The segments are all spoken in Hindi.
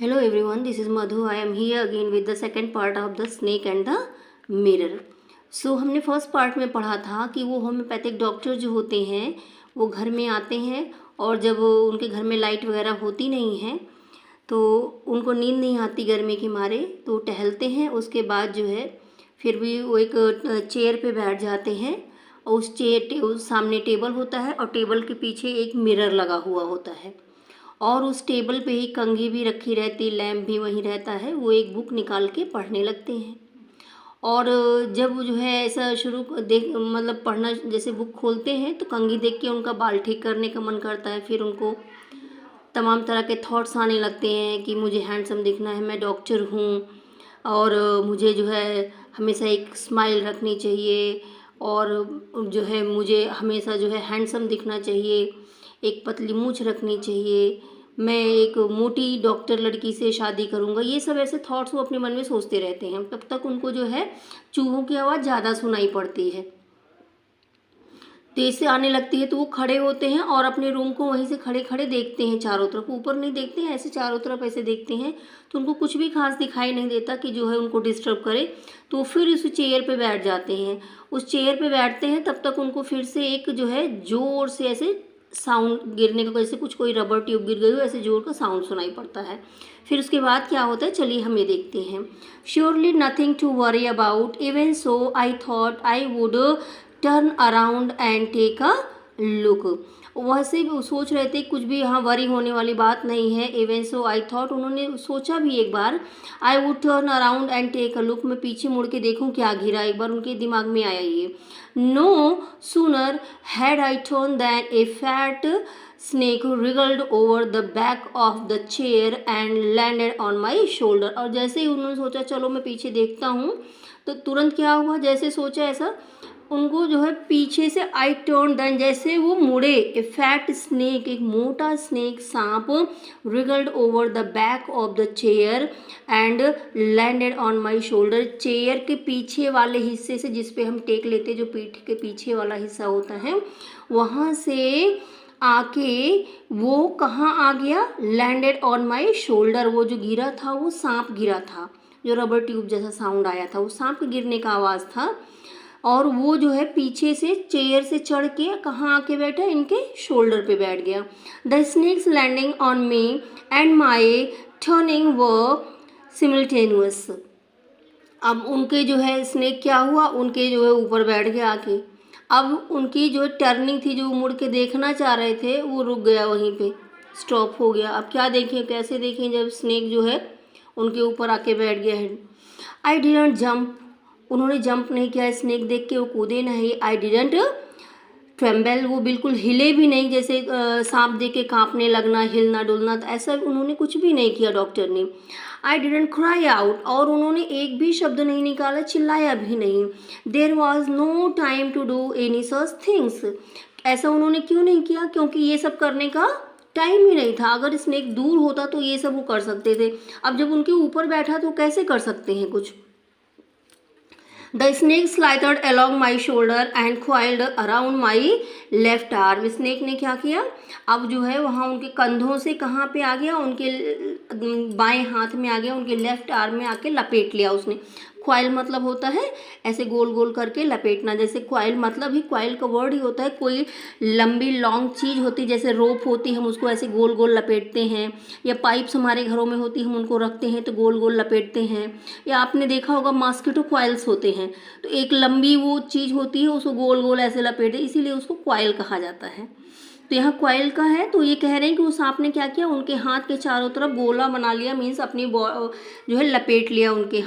Hello everyone, this is Madhu. I am here again with the second part of the snake and the mirror. So हमने फर्स्ट पार्ट में पढ़ा था कि वो होम्योपैथिक डॉक्टर जो होते हैं वो घर में आते हैं और जब उनके घर में लाइट वगैरह होती नहीं है तो उनको नींद नहीं आती गर्मी के मारे, तो टहलते हैं। उसके बाद जो है फिर भी वो एक चेयर पे बैठ जाते हैं और उस सामने टेबल होता है और टेबल के पीछे एक मिरर लगा हुआ होता है और उस टेबल पे ही कंघी भी रखी रहती, लैम्प भी वहीं रहता है। वो एक बुक निकाल के पढ़ने लगते हैं और जब जो है ऐसा शुरू मतलब पढ़ना जैसे बुक खोलते हैं तो कंघी देख के उनका बाल ठीक करने का मन करता है। फिर उनको तमाम तरह के थॉट्स आने लगते हैं कि मुझे हैंडसम दिखना है, मैं डॉक्टर हूँ और मुझे जो है हमेशा एक स्माइल रखनी चाहिए और जो है मुझे हमेशा जो है हैंडसम दिखना चाहिए, एक पतली मूंछ रखनी चाहिए, मैं एक मोटी डॉक्टर लड़की से शादी करूँगा। ये सब ऐसे थॉट्स वो अपने मन में सोचते रहते हैं। तब तक उनको जो है चूहों की आवाज़ ज़्यादा सुनाई पड़ती है, तेज से आने लगती है। तो वो खड़े होते हैं और अपने रूम को वहीं से खड़े खड़े देखते हैं चारों तरफ, ऊपर नहीं देखते हैं, ऐसे चारों तरफ ऐसे देखते हैं। तो उनको कुछ भी खास दिखाई नहीं देता कि जो है उनको डिस्टर्ब करे। तो फिर उस चेयर पे बैठ जाते हैं। उस चेयर पे बैठते हैं तब तक उनको फिर से एक जो है ज़ोर से ऐसे साउंड गिरने का, जैसे कोई रबर ट्यूब गिर गई हो, ऐसे जोर का साउंड सुनाई पड़ता है। फिर उसके बाद क्या होता है, चलिए हम ये देखते हैं। Surely nothing to worry about, even so I thought I would turn around and take a look. वैसे भी सोच रहे थे कुछ भी यहाँ वरी होने वाली बात नहीं है। इवन सो आई थॉट, उन्होंने सोचा भी एक बार, I would turn around and take a look, मैं पीछे मुड़ के देखूँ क्या घिरा, एक बार उनके दिमाग में आया ये। No sooner had I turn than a fat snake wriggled over the back of the chair and landed on my shoulder। और जैसे ही उन्होंने सोचा चलो मैं पीछे देखता हूँ, तो तुरंत क्या हुआ, जैसे सोचा ऐसा उनको जो है पीछे से आई टर्न देन, जैसे वो मुड़े, ए फैट स्नेक, एक मोटा स्नेक सांप, wriggled over the back of the chair and landed on my shoulder। Chair के पीछे वाले हिस्से से, जिस पे हम टेक लेते, जो पीठ के पीछे वाला हिस्सा होता है, वहाँ से आके वो कहाँ आ गया, लैंडेड ऑन माई शोल्डर। वो जो गिरा था वो सांप गिरा था, जो रबर ट्यूब जैसा साउंड आया था वो सांप के गिरने का आवाज़ था। और वो जो है पीछे से चेयर से चढ़ के कहाँ आके बैठा, इनके शोल्डर पे बैठ गया। The snake's landing on me and my turning were simultaneous. अब उनके जो है स्नेक क्या हुआ, उनके जो है ऊपर बैठ गया आके। अब उनकी जो टर्निंग थी, जो मुड़ के देखना चाह रहे थे, वो रुक गया, वहीं पे स्टॉप हो गया। अब क्या देखें, कैसे देखें जब स्नेक जो है उनके ऊपर आके बैठ गया है। आई डिडंट जंप, उन्होंने जंप नहीं किया, स्नेक देख के वो कूदे नहीं। आई डिडंट ट्रेम्बल, वो बिल्कुल हिले भी नहीं, जैसे सांप देख के काँपने लगना, हिलना डुलना, तो ऐसा उन्होंने कुछ भी नहीं किया डॉक्टर ने। आई डिडंट क्राई आउट, और उन्होंने एक भी शब्द नहीं निकाला, चिल्लाया भी नहीं। There was no time to do any such things, ऐसा उन्होंने क्यों नहीं किया, क्योंकि ये सब करने का टाइम ही नहीं था। अगर स्नेक दूर होता तो ये सब वो कर सकते थे, अब जब उनके ऊपर बैठा तो कैसे कर सकते हैं कुछ। The snake slithered along my shoulder and coiled around my left arm। Snake ने क्या किया, अब जो है वहाँ उनके कंधों से कहाँ पे आ गया, उनके बाएं हाथ में आ गया, उनके लेफ्ट आर्म में आके लपेट लिया उसने। क्वाइल मतलब होता है ऐसे गोल गोल करके लपेटना, जैसे क्वाइल मतलब ही, क्वाइल का वर्ड ही होता है कोई लंबी लॉन्ग चीज़ होती है, जैसे रोप होती है, हम उसको ऐसे गोल गोल लपेटते हैं, या पाइप्स हमारे घरों में होती है, हम उनको रखते हैं तो गोल गोल लपेटते हैं। या आपने देखा होगा मॉस्किटो क्वाइल्स होते हैं, तो एक लंबी वो चीज़ होती है, उसको गोल गोल ऐसे लपेटे, इसीलिए उसको क्वाइल कहा जाता है। तो यहाँ क्वाइल का है, तो ये कह रहे हैं कि उस सांप ने क्या किया, उनके हाथ के चारों तरफ गोला बना लिया, मीन्स अपनी जो है लपेट लिया उनके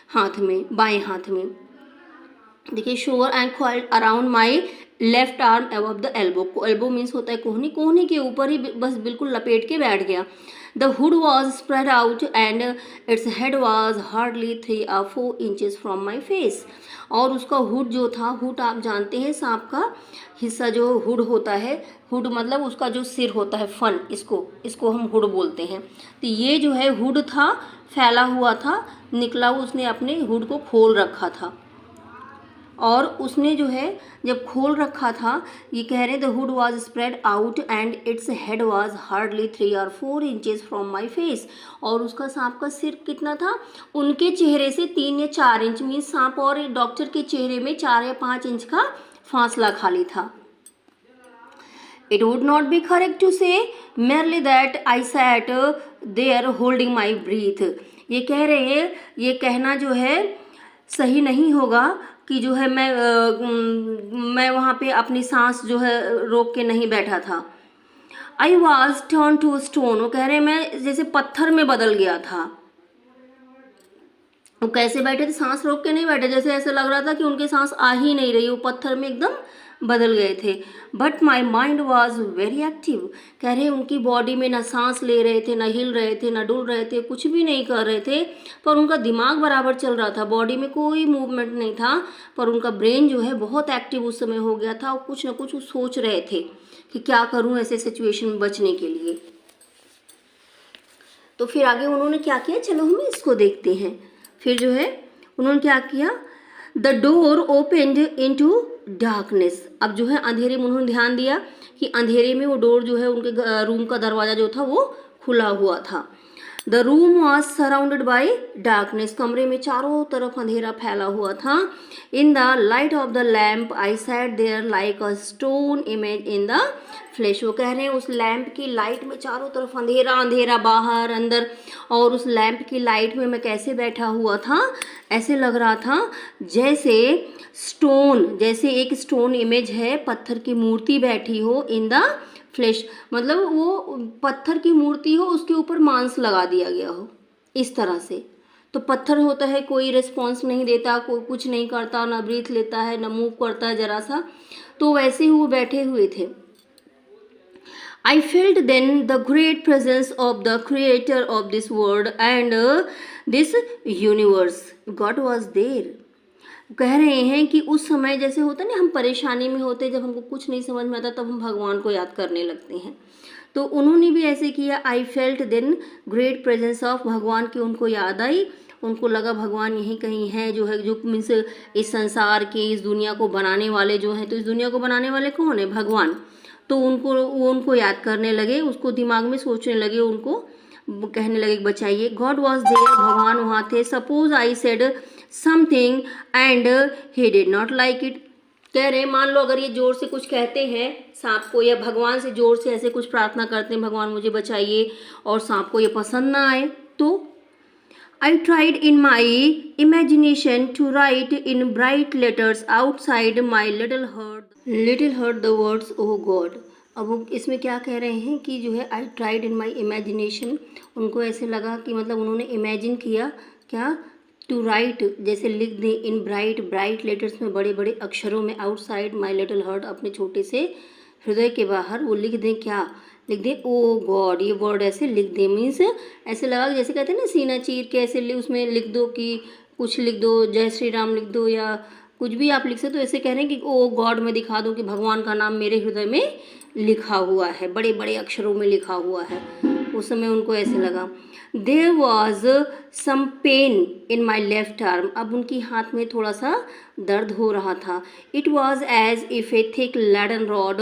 हाथ में, बाएं हाथ में। देखिए, शोर and coiled around my left arm above the elbow. Elbow means होता है कोहनी, कोहनी के ऊपर ही बस बिल्कुल लपेट के बैठ गया। The hood was spread out and its head was hardly 3 or 4 inches from my face. और उसका हुड जो था, हुड आप जानते हैं सांप का हिस्सा जो हुड होता है, हुड मतलब उसका जो सिर होता है, फन, इसको हम हुड बोलते हैं। तो ये जो है हुड था, फैला हुआ था, निकला, उसने अपने हुड को खोल रखा था। और उसने जो है जब खोल रखा था, ये कह रहे the hood was spread out and its head was hardly 3 or 4 inches from my face. और उसका सांप का सिर कितना था, उनके चेहरे से 3 या 4 इंच, मीन्स सांप और डॉक्टर के चेहरे में 4 या 5 इंच का फासला खाली था। It would not be correct to say merely that I sat there holding my breath। ये कह रहे हैं, ये कहना जो है सही नहीं होगा कि जो है मैं वहाँ पे अपनी सांस जो है रोक के नहीं बैठा था। I was turned to stone। वो कह रहे हैं मैं जैसे पत्थर में बदल गया था। वो कैसे बैठे थे, सांस रोक के नहीं बैठे, जैसे ऐसे लग रहा था कि उनकी सांस आ ही नहीं रही, वो पत्थर में एकदम बदल गए थे। But my mind was very active. कह रहे उनकी बॉडी में ना सांस ले रहे थे, ना हिल रहे थे, ना डुल रहे थे, कुछ भी नहीं कर रहे थे, पर उनका दिमाग बराबर चल रहा था। बॉडी में कोई मूवमेंट नहीं था, पर उनका ब्रेन जो है बहुत एक्टिव उस समय हो गया था और कुछ ना कुछ सोच रहे थे कि क्या करूं ऐसे सिचुएशन में बचने के लिए। तो फिर आगे उन्होंने क्या किया, चलो हम इसको देखते हैं। फिर जो है उन्होंने क्या किया, the door opened into darkness. अब जो है अंधेरे में उन्होंने ध्यान दिया कि अंधेरे में वो डोर जो है उनके रूम का दरवाज़ा जो था वो खुला हुआ था। The room was surrounded by darkness. कमरे में चारों तरफ अंधेरा फैला हुआ था। In the light of the lamp I sat there like a stone image in the flesh. वो कह रहे हैं उस लैम्प की लाइट में चारों तरफ अंधेरा अंधेरा, बाहर अंदर, और उस लैम्प की लाइट में मैं कैसे बैठा हुआ था, ऐसे लग रहा था जैसे स्टोन, जैसे एक स्टोन इमेज है, पत्थर की मूर्ति बैठी हो इन द फ्लैश, मतलब वो पत्थर की मूर्ति हो, उसके ऊपर मांस लगा दिया गया हो इस तरह से। तो पत्थर होता है, कोई रिस्पॉन्स नहीं देता, कोई कुछ नहीं करता, ना ब्रीथ लेता है, ना मूव करता है जरा सा, तो वैसे ही वो बैठे हुए थे। I felt then the great presence of the creator of this world and this universe. God was there। कह रहे हैं कि उस समय जैसे होता है ना, हम परेशानी में होते, जब हमको कुछ नहीं समझ में आता तब हम भगवान को याद करने लगते हैं, तो उन्होंने भी ऐसे किया। I felt then great presence of भगवान की उनको याद आई, उनको लगा भगवान यहीं कहीं है, जो है जो मीन्स इस संसार की, इस दुनिया को बनाने वाले जो हैं, तो इस दुनिया को बनाने वाले कौन है, भगवान। तो उनको याद करने लगे, उसको दिमाग में सोचने लगे, उनको कहने लगे बचाइए। गॉड वॉज देयर, भगवान वहाँ थे। Suppose I said something and he did not like it. कह रहे मान लो अगर ये जोर से कुछ कहते हैं सांप को, या भगवान से जोर से ऐसे कुछ प्रार्थना करते हैं, भगवान मुझे बचाइए, और सांप को ये पसंद ना आए, तो I tried in my imagination to write in bright letters outside my little hut the words oh God। अब वो इसमें क्या कह रहे हैं कि जो है I tried in my imagination, उनको ऐसे लगा कि मतलब उन्होंने इमेजिन किया क्या, टू राइट, जैसे लिख दें, इन ब्राइट लेटर्स में, बड़े बड़े अक्षरों में, आउटसाइड माई लिटिल हर्ट, अपने छोटे से हृदय के बाहर, वो लिख दें क्या, लिख दें ओ गॉड, ये वर्ड ऐसे लिख दें, मीन्स ऐसे लगा जैसे कहते हैं ना सीना चीर के ऐसे उसमें लिख दो, कि कुछ लिख दो, जय श्री राम लिख दो, या कुछ भी आप लिख सकते हो। ऐसे कह रहे हैं कि ओ गॉड मैं दिखा दूँ कि भगवान का नाम मेरे हृदय में लिखा हुआ है, बड़े बड़े अक्षरों में लिखा हुआ है। उस समय उनको ऐसे लगा। There was some pain in my left arm. अब उनकी हाथ में थोड़ा सा दर्द हो रहा था। It was as if a thick leaden rod,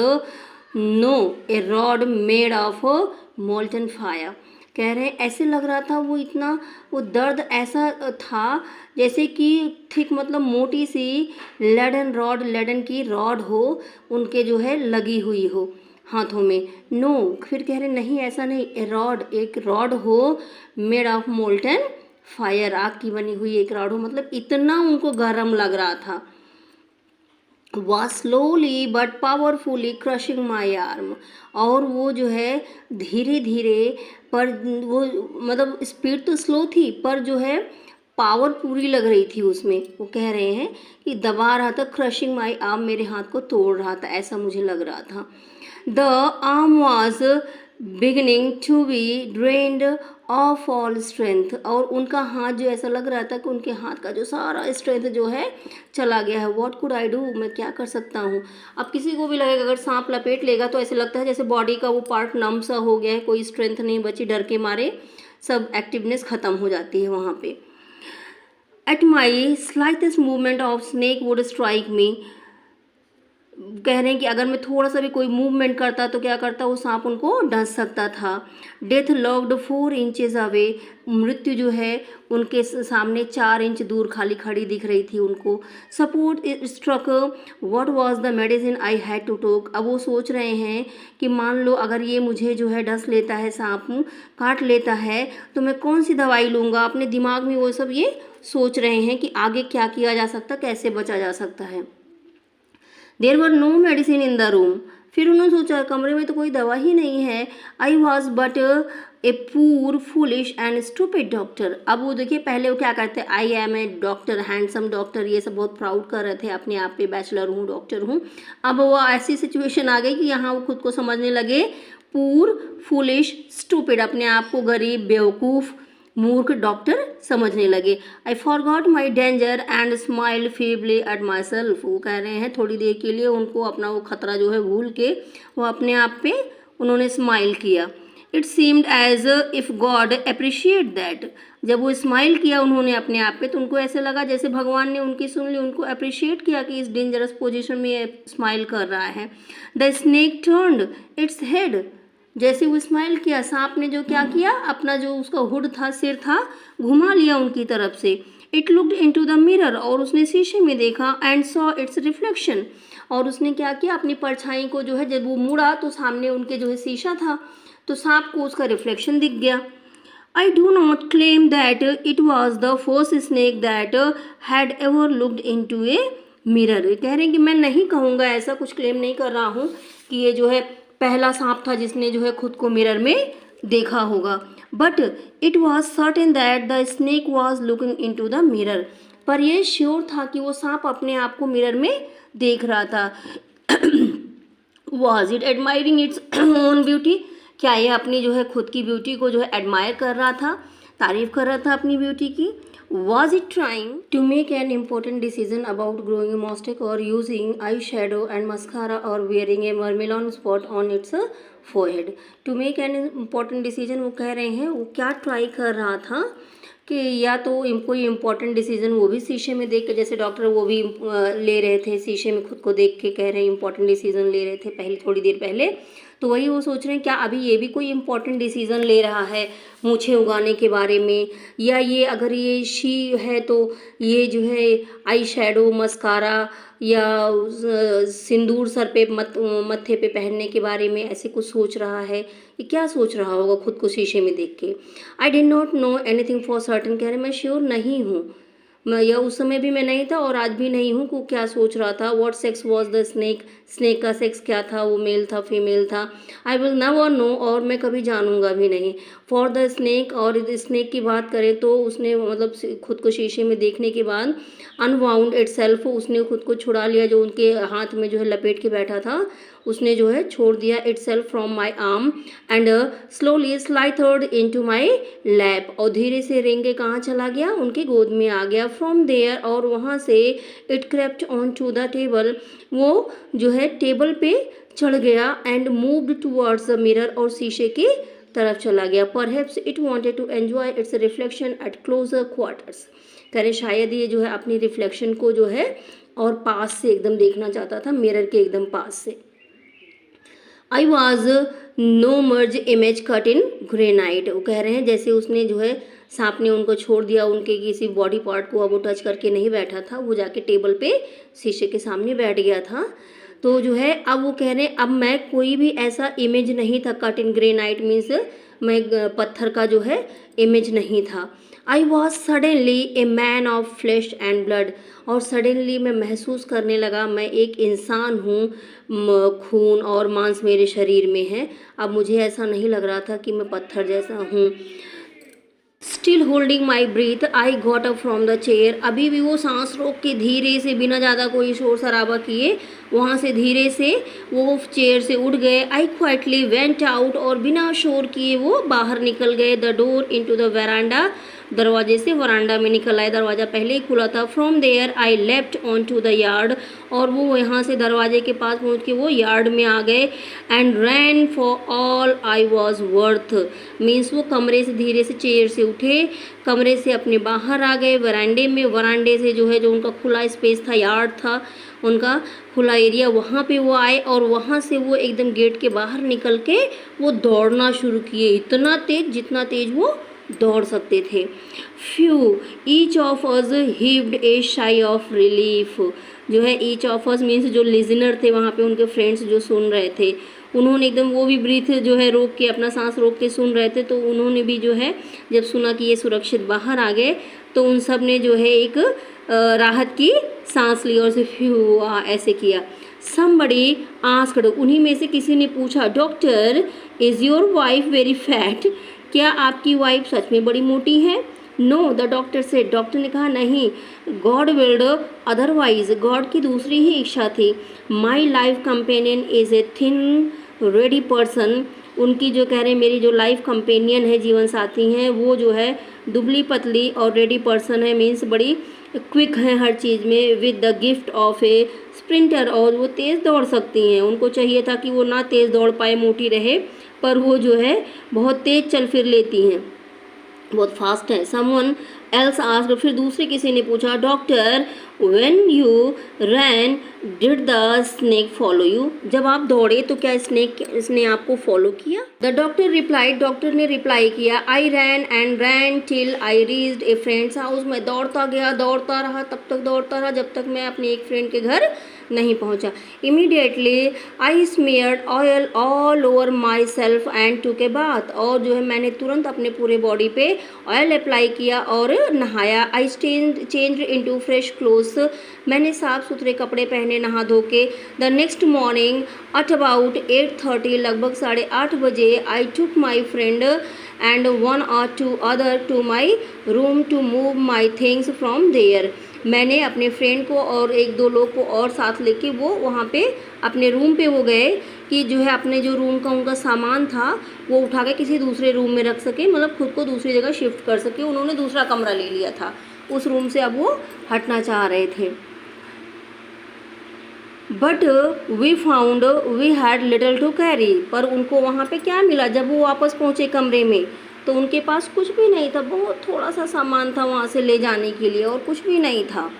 no a rod made of molten fire. कह रहे हैं ऐसे लग रहा था, वो दर्द ऐसा था जैसे कि थिक मतलब मोटी सी लेडन रॉड, लेडन की रॉड हो उनके जो है लगी हुई हो हाथों में। नो, फिर कह रहे नहीं ऐसा नहीं, ए रॉड, एक रॉड हो, मेड ऑफ मोल्टन फायर, आग की बनी हुई एक रॉड हो, मतलब इतना उनको गर्म लग रहा था। was slowly but powerfully crushing my arm। और वो जो है धीरे धीरे, पर वो मतलब स्पीड तो स्लो थी, पर जो है पावर पूरी लग रही थी उसमें। वो कह रहे हैं कि दबा रहा था, क्रशिंग माई आर्म, मेरे हाथ को तोड़ रहा था, ऐसा मुझे लग रहा था। The arm was beginning to be drained of all strength. और उनका हाथ जो ऐसा लग रहा था कि उनके हाथ का जो सारा स्ट्रेंथ जो है चला गया है। व्हाट कुड आई डू, मैं क्या कर सकता हूँ। अब किसी को भी लगेगा अगर सांप लपेट लेगा तो ऐसे लगता है जैसे बॉडी का वो पार्ट नम सा हो गया है, कोई स्ट्रेंथ नहीं बची, डर के मारे सब एक्टिवनेस ख़त्म हो जाती है वहाँ पे। At my slightest movement of snake would strike मी। कह रहे हैं कि अगर मैं थोड़ा सा भी कोई मूवमेंट करता तो क्या करता, वो सांप उनको डस सकता था। Death locked 4 inches away. मृत्यु जो है उनके सामने 4 इंच दूर खाली खड़ी दिख रही थी उनको। Support struck what was the medicine I had to take. अब वो सोच रहे हैं कि मान लो अगर ये मुझे जो है डस लेता है, सांप काट लेता है, तो मैं कौन सी दवाई लूँगा। अपने दिमाग में वो सब ये सोच रहे हैं कि आगे क्या किया जा सकता, कैसे बचा जा सकता है। There were no medicine in the room. फिर उन्होंने सोचा कमरे में तो कोई दवा ही नहीं है। आई वॉज बट ए पूर फुलिश एंड स्टूपिड डॉक्टर। अब वो देखिए पहले वो क्या करते, I am a doctor, handsome doctor, ये सब बहुत प्राउड कर रहे थे अपने आप पे, बैचलर हूँ, डॉक्टर हूँ। अब वो ऐसी सिचुएशन आ गई कि यहाँ वो खुद को समझने लगे पूर फुलिश स्टूपिड, अपने आप को गरीब, बेवकूफ़, मूर्ख डॉक्टर समझने लगे। I forgot my danger and smile feebly at my self. वो कह रहे हैं थोड़ी देर के लिए उनको अपना वो खतरा जो है भूल के वो अपने आप पे उन्होंने स्माइल किया। It seemed as if God appreciate that. जब वो स्माइल किया उन्होंने अपने आप पे तो उनको ऐसे लगा जैसे भगवान ने उनकी सुन ली, उनको अप्रिशिएट किया कि इस डेंजरस पोजीशन में स्माइल कर रहा है। The snake turned its head. जैसे वो स्माइल किया, सांप ने जो क्या किया, अपना जो उसका हुड था, सिर था, घुमा लिया उनकी तरफ से। It looked into the mirror. और उसने शीशे में देखा। And saw it's reflection. और उसने क्या किया, अपनी परछाई को जो है जब वो मुड़ा तो सामने उनके जो है शीशा था, तो सांप को उसका रिफ्लेक्शन दिख गया। I do not claim that it was the first snake that had ever looked into a mirror. कह रहे हैं कि मैं नहीं कहूँगा, ऐसा कुछ क्लेम नहीं कर रहा हूँ कि ये जो है पहला सांप था जिसने जो है खुद को मिरर में देखा होगा। But it was certain that the snake was looking into the mirror. पर यह श्योर था कि वो सांप अपने आप को मिरर में देख रहा था। Was it admiring its own beauty. क्या ये अपनी जो है खुद की ब्यूटी को जो है एडमायर कर रहा था, तारीफ कर रहा था अपनी ब्यूटी की। Was it trying to make an important decision about growing a mustache or using eyeshadow and mascara or wearing a vermilion spot on its forehead? To make an important decision, वो कह रहे हैं वो क्या ट्राई कर रहा था कि या तो कोई इम्पोर्टेंट डिसीजन वो भी शीशे में देख के, जैसे डॉक्टर वो भी ले रहे थे शीशे में खुद को देख के, कह रहे हैं इम्पोर्टेंट डिसीजन ले रहे थे पहले, थोड़ी देर पहले। तो वही वो सोच रहे हैं क्या अभी ये भी कोई इम्पोर्टेंट डिसीजन ले रहा है मूछें उगाने के बारे में, या ये अगर ये शी है तो ये जो है आई शेडो, मस्कारा या सिंदूर सर पे मत्थे पे पहनने के बारे में ऐसे कुछ सोच रहा है। ये क्या सोच रहा होगा खुद को शीशे में देख के। I did not know anything for certain. कह रहे मैं श्योर नहीं हूँ, मैं या उस समय भी मैं नहीं था और आज भी नहीं हूँ को क्या सोच रहा था। What sex was the snake. Snake का सेक्स क्या था, वो मेल था फीमेल था। आई विल नेवर नो, और मैं कभी जानूंगा भी नहीं। फॉर द स्नेक, और स्नेक की बात करें तो उसने मतलब खुद को शीशे में देखने के बाद अनवाउंड इट सेल्फ, उसने खुद को छुड़ा लिया, जो उनके हाथ में जो है लपेट के बैठा था उसने जो है छोड़ दिया itself from my arm and slowly slithered into my lap. और धीरे से रेंगे कहाँ चला गया, उनकी गोद में आ गया। फ्रॉम देयर, और वहाँ से it crept on to the table, वो जो है टेबल पे चढ़ गया। And moved towards the mirror, और शीशे की तरफ चला गया। Perhaps it wanted to enjoy its reflection at closer quarters. करे शायद ये जो है अपनी रिफ्लेक्शन को जो है और पास से एकदम देखना चाहता था, मिरर के एकदम पास से। I was no mere image cut in granite. वो कह रहे हैं जैसे उसने जो है सांप ने उनको छोड़ दिया, उनके किसी बॉडी पार्ट को अब वो टच करके नहीं बैठा था, वो जाके टेबल पे शीशे के सामने बैठ गया था। तो जो है अब वो कह रहे हैं अब मैं कोई भी ऐसा इमेज नहीं था, कट इन ग्रेनाइट मीन्स मैं पत्थर का जो है इमेज नहीं था। I was suddenly a man of flash and blood, और सडनली मैं महसूस करने लगा मैं एक इंसान हूँ, खून और मांस मेरे शरीर में है। अब मुझे ऐसा नहीं लग रहा था कि मैं पत्थर जैसा हूँ। Still holding my breath I got up from the chair. अभी भी वो सांस रोक के धीरे से, बिना ज़्यादा कोई शोर शराबा किए, वहाँ से धीरे से वो चेयर से उठ गए। आई क्वाइटली वेंट आउट, और बिना शोर किए वो बाहर निकल गए। The door into the veranda दरवाजे से वरांडा में निकल आए, दरवाज़ा पहले ही खुला था। From there I left on to the yard, और वो यहाँ से दरवाजे के पास पहुँच के वो यार्ड में आ गए। And ran for all I was worth, means वो कमरे से धीरे से चेयर से उठे, कमरे से अपने बाहर आ गए वरांडे में। वरांडे से जो है जो उनका खुला स्पेस था, यार्ड था उनका खुला एरिया, वहाँ पे वो आए और वहाँ से वो एकदम गेट के बाहर निकल के वो दौड़ना शुरू किए, इतना तेज जितना तेज वो दौड़ सकते थे। Phew each of us heaved a sigh of relief, जो है ईच ऑफ अस मीन्स जो लिजनर थे वहाँ पे, उनके फ्रेंड्स जो सुन रहे थे, उन्होंने एकदम वो भी ब्रीथ जो है रोक के, अपना सांस रोक के सुन रहे थे, तो उन्होंने भी जो है जब सुना कि ये सुरक्षित बाहर आ गए तो उन सब ने जो है एक राहत की सांस ली और से फ्यू ऐसे किया। समबडी आस्क्ड, उन्हीं में से किसी ने पूछा, doctor is your wife very fat, क्या आपकी वाइफ सच में बड़ी मोटी है? नो द डॉक्टर से, डॉक्टर ने कहा नहीं, गॉड विल्ड अदरवाइज, गॉड की दूसरी ही इच्छा थी। My life companion is a thin ready person, उनकी जो कह रहे हैं मेरी जो लाइफ कंपेनियन है, जीवन साथी हैं, वो जो है दुबली पतली और रेडी पर्सन है, मीन्स बड़ी क्विक है हर चीज़ में, with the gift of A sprinter, और वो तेज़ दौड़ सकती हैं। उनको चाहिए था कि वो ना तेज़ दौड़ पाए, मोटी रहे, पर वो जो है बहुत तेज़ चल फिर लेती हैं, बहुत फास्ट है। समवन एल्स आस्क्ड, फिर दूसरे किसी ने पूछा, doctor when you ran did the snake follow you, जब आप दौड़े तो क्या इसने आपको फॉलो किया? द डॉक्टर रिप्लाइड, डॉक्टर ने रिप्लाई किया, I ran and ran till I reached a friend's house, मैं दौड़ता गया, दौड़ता रहा, तब तक दौड़ता रहा जब तक मैं अपने एक फ्रेंड के घर नहीं पहुंचा। Immediately I smeared oil all over myself and took a bath, और जो है मैंने तुरंत अपने पूरे बॉडी पे ऑयल अप्लाई किया और नहाया। I changed into fresh clothes, मैंने साफ सुथरे कपड़े पहने नहा धो के। The next morning at about 8:30, लगभग 8:30 बजे, I took my friend and 1 or 2 other to my room to move my things from there, मैंने अपने फ्रेंड को और 1-2 लोग को और साथ लेके वो वहाँ पे अपने रूम पे वो गए कि जो है अपने जो रूम का उनका सामान था वो उठा के किसी दूसरे रूम में रख सके, मतलब खुद को दूसरी जगह शिफ्ट कर सके। उन्होंने दूसरा कमरा ले लिया था, उस रूम से अब वो हटना चाह रहे थे। But we found we had little to carry, पर उनको वहाँ पे क्या मिला जब वो वापस पहुँचे कमरे में, तो उनके पास कुछ भी नहीं था, बहुत थोड़ा सा सामान था वहाँ से ले जाने के लिए और कुछ भी नहीं था।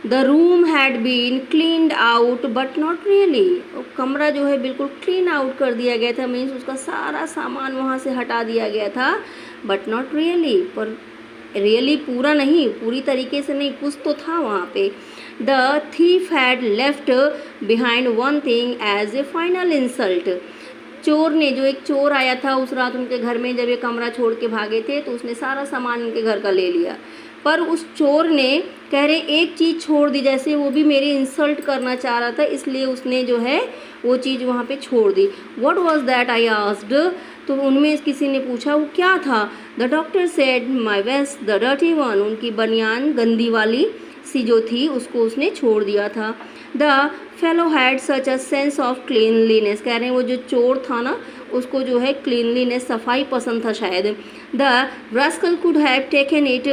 The room had been cleaned out but not really, कमरा जो है बिल्कुल क्लीन आउट कर दिया गया था, मीन्स उसका सारा सामान वहाँ से हटा दिया गया था, बट नॉट रियली, पर रियली पूरा नहीं, पूरी तरीके से नहीं, कुछ तो था वहाँ पे। The thief had left behind one thing as a final insult, चोर ने, जो एक चोर आया था उस रात उनके घर में, जब ये कमरा छोड़ के भागे थे तो उसने सारा सामान उनके घर का ले लिया, पर उस चोर ने कह रहे एक चीज़ छोड़ दी, जैसे वो भी मेरी इंसल्ट करना चाह रहा था, इसलिए उसने जो है वो चीज़ वहाँ पे छोड़ दी। What was that I asked, तो उनमें किसी ने पूछा वो क्या था? The doctor said my vest the dirty one, उनकी बनियान गंदी वाली सी जो थी उसको उसने छोड़ दिया था। The fellow had such a sense of cleanliness, कह रहे हैं वो जो चोर था ना उसको जो है क्लीनलीनेस, सफाई पसंद था शायद। The rascal could have taken it,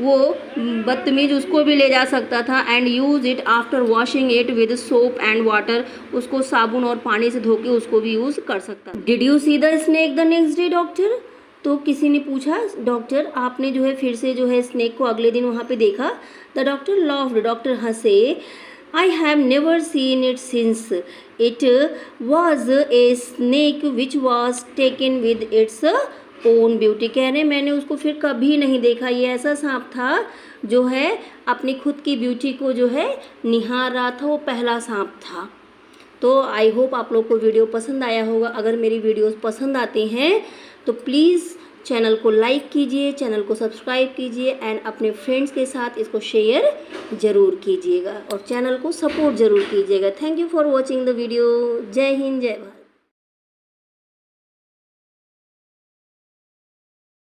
वो बदतमीज उसको भी ले जा सकता था, and use it after washing it with soap and water, उसको साबुन और पानी से धो के उसको भी यूज़ कर सकता। Did you see the snake the next day doctor, तो किसी ने पूछा डॉक्टर आपने जो है फिर से जो है स्नेक को अगले दिन वहाँ पे देखा? द डॉक्टर लव्ड, डॉक्टर हंसे, I have never seen it since it was a snake which was taken with its own beauty, कह रहे मैंने उसको फिर कभी नहीं देखा, ये ऐसा सांप था जो है अपनी खुद की ब्यूटी को जो है निहार रहा था, वो पहला सांप था। तो आई होप आप लोग को वीडियो पसंद आया होगा। अगर मेरी वीडियोस पसंद आती हैं तो प्लीज़ चैनल को लाइक कीजिए, चैनल को सब्सक्राइब कीजिए एंड अपने फ्रेंड्स के साथ इसको शेयर ज़रूर कीजिएगा और चैनल को सपोर्ट ज़रूर कीजिएगा। Thank you for watching the video. जय हिंद, जय भारत।